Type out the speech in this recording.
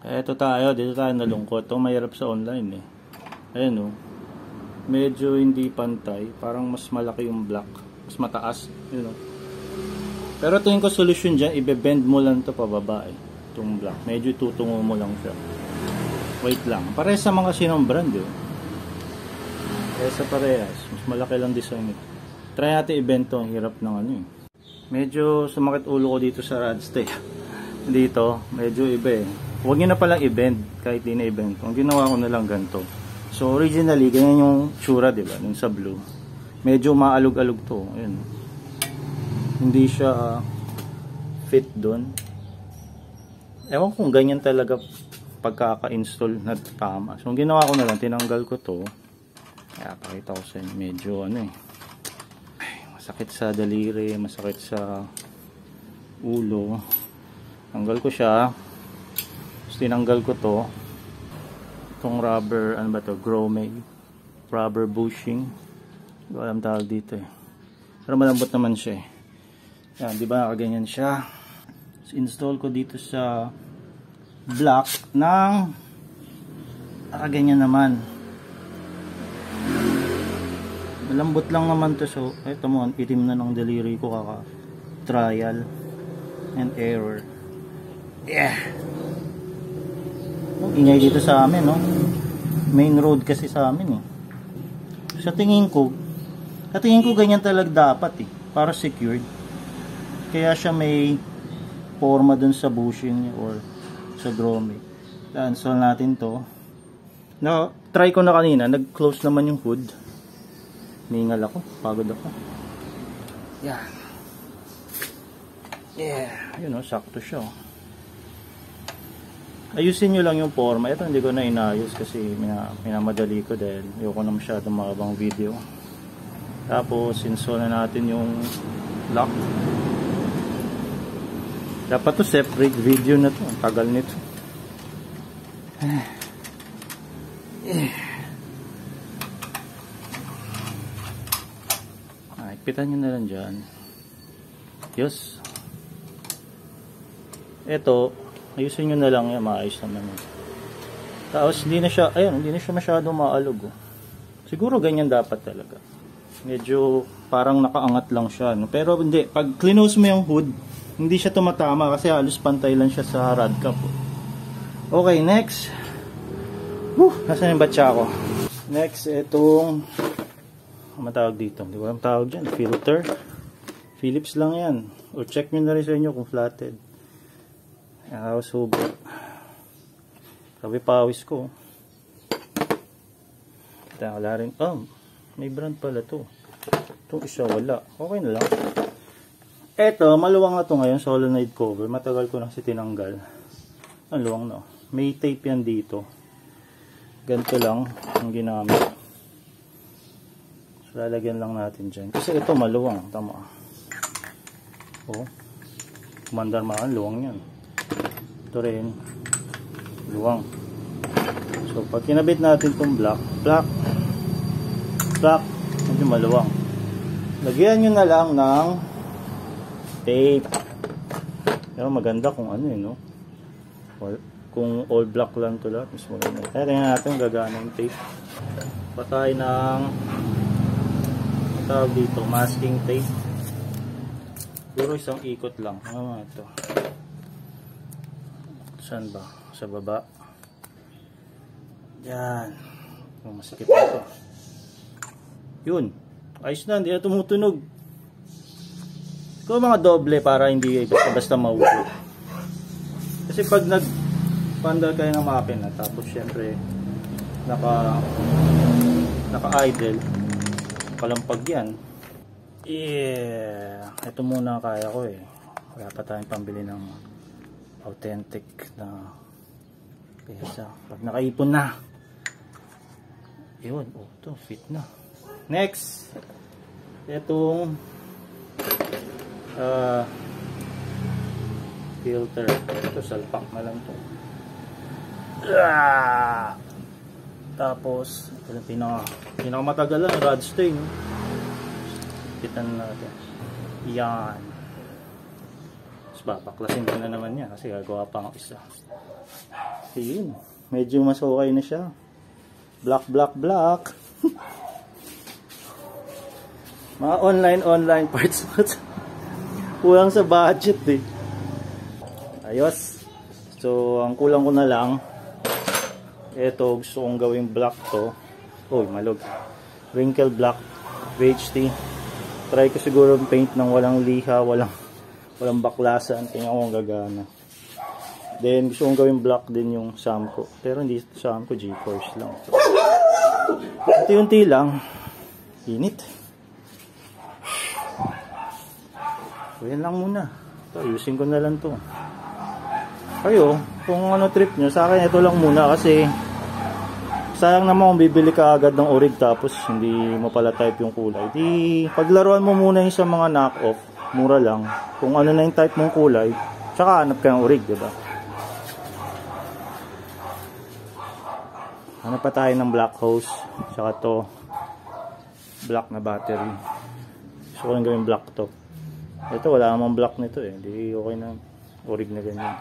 Kaya dito tayo nalungkot. Ito mahirap sa online eh. Ayan o. Medyo hindi pantay. Parang mas malaki yung block. Mas mataas. Yun o. Pero tingin ko solution dyan, ibe-bend mo lang ito pababa eh. Itong block. Medyo tutungo mo lang siya. Wait lang. Parehas sa mga sinong brand eh. Kaya sa parehas. Mas malaki lang design ito. Try natin i-bend ito. Ang hirap ng ano eh. Medyo sumakit ulo ko dito sa rod stay. Dito, medyo iba eh. Huwag nyo na palang i-bend kahit di na i-bend. Ang ginawa ko na lang ganito. So originally, ganyan yung tsura, diba? Yung sa blue. Medyo maalog-alog to. Ayan. Hindi siya fit doon. Ewan kung ganyan talaga pagkaka-install na tama. So ang ginawa ko na lang, tinanggal ko to. Kaya pakita ko sa inyo. Medyo ano eh. Masakit sa daliri, masakit sa ulo. Tanggal ko siya. Tinanggal ko to, itong rubber, ano ba to, Gromay rubber bushing, hindi ko alam tawag dito eh, pero malambot naman siya eh. Yan, di ba nakaganyan siya. So, install ko dito sa block ng nakaganyan naman, malambot lang naman to. So eto mo, itim na ng daliri ko, kaka trial and error. Yeah, ingay dito sa amin, no? Main road kasi sa amin eh. Sa tingin ko ganyan talaga dapat eh, para secured. Kaya siya may forma dun sa bushing or sa grommet. Install natin to. No, try ko na kanina, nag-close naman yung hood. Ningal ako, pagod ako. Yan. Yeah, yun o, sakto siya. Ayusin nyo lang yung forma. Ito hindi ko na inayos kasi minamadali ko dahil ayoko na masyadong makabang video. Tapos install na natin yung lock. Dapat to separate video na to. Ang tagal nito. Ipitan nyo na lang dyan. Yes. Ito, ayusin nyo na lang yan, maayos naman yun. Tapos hindi na siya, ayun, hindi na siya masyadong maalog. Siguro ganyan dapat talaga. Medyo parang nakaangat lang siya, no? Pero hindi, pag clinose mo yung hood, hindi siya tumatama kasi halos pantay lang siya sa rod cap. Okay, next. Nasaan yung batya ko? Next, itong matawag dito, hindi ko alam tawag dyan, filter. Philips lang yan. O check nyo na rin sa inyo kung flatted. Ayan, subok. Sabi pawis ko. Kaya wala rin. Oh, may brand pala to. Itong isa wala. Okay na lang. Eto, maluwang na to ngayon. Solenoid cover. Matagal ko na kasi tinanggal. Ang luwang na. May tape yan dito. Ganito lang ang ginamit. So, lalagyan lang natin dyan. Kasi ito maluwang. Tama. Oh. Kumandar maan. Luwang yan. Ito rin, luwang. So, pag kinabit natin itong block, medyo maluwang. Lagyan nyo na lang ng tape. Pero maganda kung ano no? Kung all block lang ito lahat, mas maganda. Kaya tingnan natin, gagana yung tape. Patay ng tawag dito, masking tape. Puro isang ikot lang. Ano ito? Saan ba? Sa baba. Yan. Masikip ito. Yun. Ayos na. Hindi na tumutunog. Ito mga doble para hindi basta maupo. Kasi pag nagpandal kayo ng makina, tapos syempre naka-idle, palampag yan. Yeah. Ito muna kaya ko eh. Wala pa tayong pambili ng authentic na pyesa. Pag nakaipon na, yun, oh, ito fit na. Next, itong filter. Ito salpak na lang to. Tapos ito yung pinakamatagal lang, rod stay, no? Pitan natin yan. Babaklasin ko na naman yan kasi gagawa pa ang isa. Ayun. Medyo mas okay na siya. Black. Mga online parts. Kulang sa budget eh. Ayos. So, ang kulang ko na lang. Ito, gusto kong gawing black to. Uy, malog. Wrinkle black. VHT. Try ko siguro paint ng walang liha, walang baklasan. Tingnan ko kung gagana. Then, gusto kong gawing black din yung Samco. Pero hindi ito Samco, G-Force lang. Unti-unti lang. Init. So, yan lang muna. Ito, ayusin ko na lang to. Kayo, kung ano trip nyo, sa akin ito lang muna kasi sayang naman kung bibili ka agad ng orig tapos hindi mo pala type yung kulay. Di, paglaruan mo muna yung sa mga knock-off, mura lang. Kung ano na yung type mong kulay, tsaka hanap ka ng orig, diba? Hanap pa tayo ng black hose, tsaka to, black na battery. Gusto ko lang gawin black to. Ito, wala namang black nito eh. Hindi okay na orig na ganyan.